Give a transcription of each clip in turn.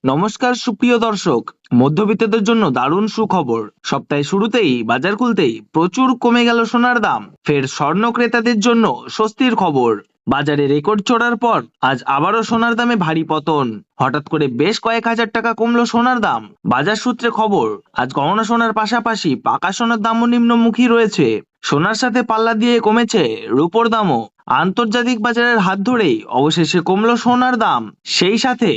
নমস্কার সুপ্রিয় দর্শক। মধ্যবিত্তদের জন্য দারুণ সুখবর। সপ্তাহের শুরুতেই বাজার খুলতেই প্রচুর কমে গেল সোনার দাম। ফের স্বর্ণ ক্রেতাদের জন্য স্বস্তির খবর। বাজারে রেকর্ড চড়ার পর আজ আবারও সোনার দামে ভারী পতন। হঠাৎ করে বেশ কয়েক হাজার টাকা কমলো সোনার দাম। বাজার সূত্রে খবর, আজ গহনা সোনার পাশাপাশি পাকা সোনার দামও নিম্নমুখী রয়েছে। সোনার সাথে পাল্লা দিয়ে কমেছে রূপোর দামও। আন্তর্জাতিক বাজারের হাত ধরেই অবশেষে কমলো সোনার দাম। সেই সাথে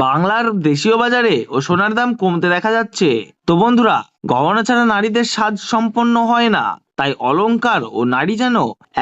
বাংলার দেশীয় বাজারে ও সোনার দাম কমতে দেখা যাচ্ছে। তো বন্ধুরা, গহনা ছাড়া নারীদের সাজ সম্পন্ন হয় না, তাই অলংকার ও নারী যেন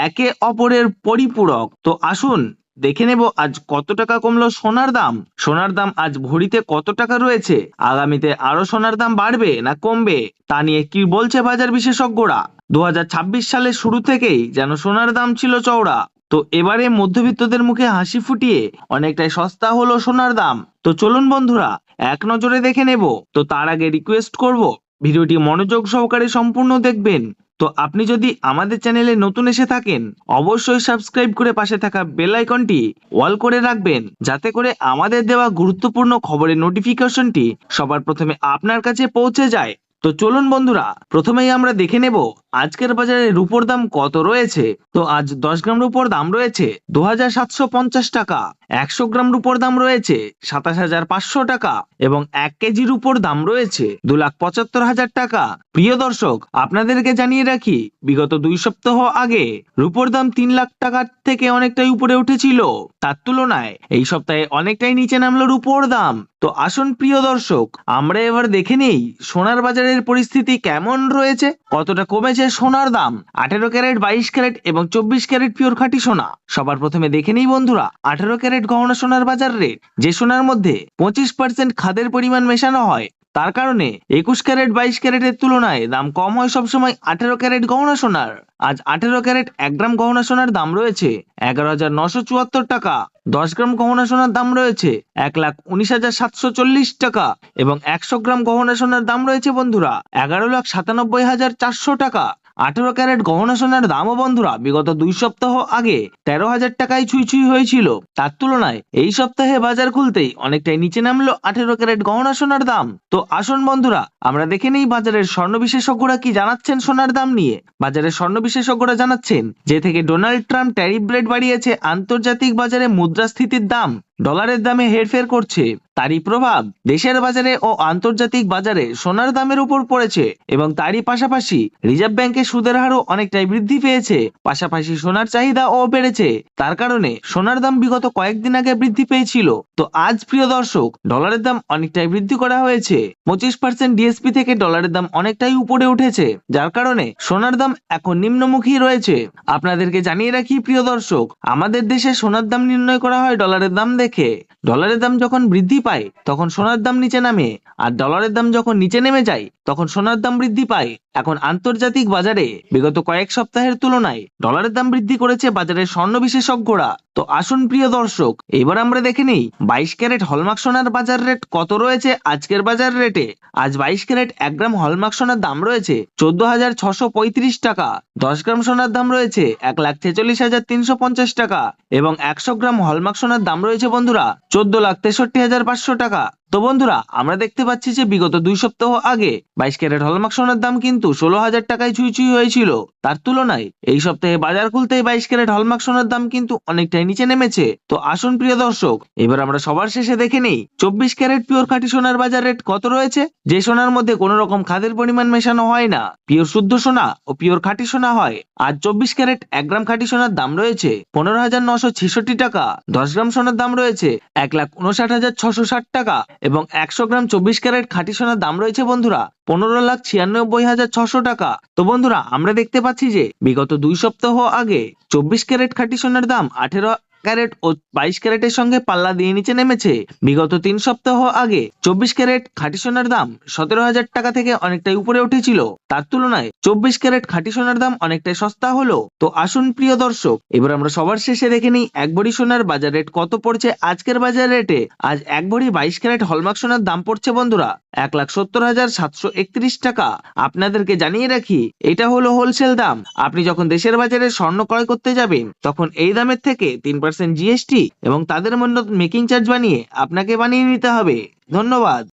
একে অপরের পরিপূরক। তো আসুন দেখে নেব আজ কত টাকা কমলো সোনার দাম। সোনার দাম আজ ভরিতে কত টাকা রয়েছে, আগামীতে আরো সোনার দাম বাড়বে না কমবে, তা নিয়ে কি বলছে বাজার বিশেষজ্ঞরা। 2026 সালের শুরু থেকেই যেন সোনার দাম ছিল চওড়া। তো এবারে মধ্যবিত্তদের মুখে হাসি ফুটিয়ে অনেকটাই সস্তা হলো সোনার দাম। তো চলুন বন্ধুরা এক নজরে দেখে নেব। তো তার আগে রিকোয়েস্ট করব, ভিডিওটি মনোযোগ সহকারে সম্পূর্ণ দেখবেন। তো আপনি যদি আমাদের চ্যানেলে নতুন এসে থাকেন, অবশ্যই সাবস্ক্রাইব করে পাশে থাকা বেল আইকনটি অল করে রাখবেন, যাতে করে আমাদের দেওয়া গুরুত্বপূর্ণ খবরের নোটিফিকেশনটি সবার প্রথমে আপনার কাছে পৌঁছে যায়। তো চলুন বন্ধুরা, প্রথমেই আমরা দেখে নেব আজকের বাজারে রূপোর দাম কত রয়েছে। তো আজ 10 গ্রাম রূপোর দাম রয়েছে 2750 টাকা, 100 গ্রাম রূপোর দাম রয়েছে 27500 টাকা এবং 1 কেজি রূপোর দাম রয়েছে 2,75,000 টাকা। প্রিয় দর্শক, আপনাদেরকে জানিয়ে রাখি, বিগত 2 সপ্তাহ আগে রূপোর দাম 3 লাখ টাকার থেকে অনেকটাই উপরে উঠেছিল। তার তুলনায় এই সপ্তাহে অনেকটাই নিচে নামলো রূপোর দাম। তো আসুন প্রিয় দর্শক, আমরা এবার দেখে নেই সোনার বাজারের পরিস্থিতি কেমন রয়েছে, কতটা কমেছে সোনার দাম। 18 ক্যারেট, 22 ক্যারেট এবং 24 ক্যারেট পিওর খাঁটি সোনা। সবার প্রথমে দেখে নেই বন্ধুরা 18 ক্যারেট গহনা সোনার বাজার রেট। যে সোনার মধ্যে 25% খাদের পরিমাণ মেশানো হয়, তার কারণে 21 ক্যারেট 22 ক্যারেটের তুলনায় দাম কম হয় সবসময় 18 ক্যারেট গহনা সোনার। আজ 18 ক্যারেট 1 গ্রাম গহনা সোনার দাম রয়েছে 11,974 টাকা। 10 গ্রাম গহনা সোনার দাম রয়েছে 1,19,740 টাকা এবং 100 গ্রাম গহনা সোনার দাম রয়েছে বন্ধুরা 11,97,400 টাকা। 18 ক্যারেট গহনা সোনার দামও বন্ধুরা বিগত 2 সপ্তাহ আগে 13,000 টাকায় ছুঁই হয়েছিল। তার তুলনায় এই সপ্তাহে বাজার খুলতেই অনেকটাই নিচে নামলো 18 ক্যারেট গহনা সোনার দাম। তো আসুন বন্ধুরা আমরা দেখে নেই বাজারের স্বর্ণ বিশেষজ্ঞরা কি জানাচ্ছেন সোনার দাম নিয়ে। বাজারের স্বর্ণ বিশেষজ্ঞরা জানাচ্ছেন, যে থেকে ডোনাল্ড ট্রাম্প ট্যারিফ রেট বাড়িয়েছে, আন্তর্জাতিক বাজারে মুদ্রাস্ফীতির দাম ডলারের দামে হেরফের করছে, তারই প্রভাব দেশের বাজারে ও আন্তর্জাতিক বাজারে সোনার দামের উপর পড়েছে এবং তারই পাশাপাশি রিজার্ভ ব্যাংকের সুদের হারও অনেকটাই বৃদ্ধি পেয়েছে। পাশাপাশি সোনার চাহিদাও বেড়েছে, তার কারণে সোনার দাম বিগত কয়েকদিন আগে বৃদ্ধি পেয়েছিল। তো আজ প্রিয় দর্শক, ডলারের দাম অনেকটাই বৃদ্ধি করা হয়েছে। 25% ডিএসপি থেকে ডলারের দাম অনেকটাই উপরে উঠেছে, যার কারণে সোনার দাম এখন নিম্নমুখী রয়েছে। আপনাদেরকে জানিয়ে রাখি প্রিয় দর্শক, আমাদের দেশে সোনার দাম নির্ণয় করা হয় ডলারের দাম দেখে। ডলারের দাম যখন বৃদ্ধি পায় তখন সোনার দাম নিচে নামে, আর ডলারের দাম যখন নিচে নেমে যায় তখন সোনার দাম বৃদ্ধি পায়। এখন আন্তর্জাতিক বাজারে বিগত কয়েক সপ্তাহের তুলনায় ডলারের দাম বৃদ্ধি করেছে বাজারের স্বর্ণ বিশেষজ্ঞরা। তো আসুন প্রিয় দর্শক, এবার আমরা দেখে নিই 22 ক্যারেট হলমার্ক সোনার বাজার রেট কত রয়েছে আজকের বাজার রেটে। আজ 22 ক্যারেট 1 গ্রাম হলমার্ক সোনার দাম রয়েছে 14,635 টাকা। 10 গ্রাম সোনার দাম রয়েছে 1,46,350 টাকা এবং 100 গ্রাম হলমার্ক সোনার দাম রয়েছে বন্ধুরা 14,63,500 টাকা। তো বন্ধুরা, আমরা দেখতে পাচ্ছি যে বিগত 2 সপ্তাহ আগে 22 ক্যারেট হলমার্ক সোনার দাম কিন্তু 16,000 টাকায় ছুঁই হয়েছিল। তার তুলনায় এই সপ্তাহে বাজার খুলতেই 22 ক্যারেট হলমার্ক সোনার দাম কিন্তু অনেকটাই নিচে নেমেছে। তো আসুন প্রিয় দর্শক, এবার আমরা সবার শেষে দেখে নেই 24 ক্যারেট পিওর খাঁটি সোনার বাজার রেট কত রয়েছে। যে সোনার মধ্যে কোনো রকম খাদের পরিমাণ মেশানো হয় না, পিওর শুদ্ধ সোনা ও পিওর খাঁটি সোনা হয়। আজ 24 ক্যারেট 1 গ্রাম খাঁটি সোনার দাম রয়েছে 15,966 টাকা। 10 গ্রাম সোনার দাম রয়েছে 1,59,660 টাকা এবং 100 গ্রাম 24 ক্যারেট খাঁটি সোনার দাম রয়েছে বন্ধুরা 15,96,600 টাকা। তো বন্ধুরা, আমরা দেখতে পাচ্ছি যে বিগত 2 সপ্তাহ আগে 24 ক্যারেট খাঁটি সোনার দাম 18 ক্যারেট ও 22 ক্যারেটের সঙ্গে পাল্লা দিয়ে নিচে নেমেছে। বিগত 3 সপ্তাহ আগে 24 ক্যারেট খাঁটি সোনার দাম 17,000 টাকা থেকে অনেকটাই উপরে উঠেছিল। তার তুলনায় 24 ক্যারেট খাঁটি সোনার দাম অনেকটাই সস্তা হলো। তো আসুন প্রিয় দর্শক, এবার আমরা সবার শেষে দেখে নিই 1 ভরি সোনার বাজার রেট কত পড়ছে আজকের বাজার রেটে। আজ 1 ভরি 22 ক্যারেট হলমার্ক সোনার দাম পড়ছে বন্ধুরা 1,70,731 টাকা। আপনাদেরকে জানিয়ে রাখি, এটা হলো হোলসেল দাম। আপনি যখন দেশের বাজারে স্বর্ণ ক্রয় করতে যাবেন তখন এই দামের থেকে 3% 10% জিএসটি এবং তাদের মূল্য মেকিং চার্জ বানিয়ে আপনাকে বানিয়ে নিতে হবে। ধন্যবাদ।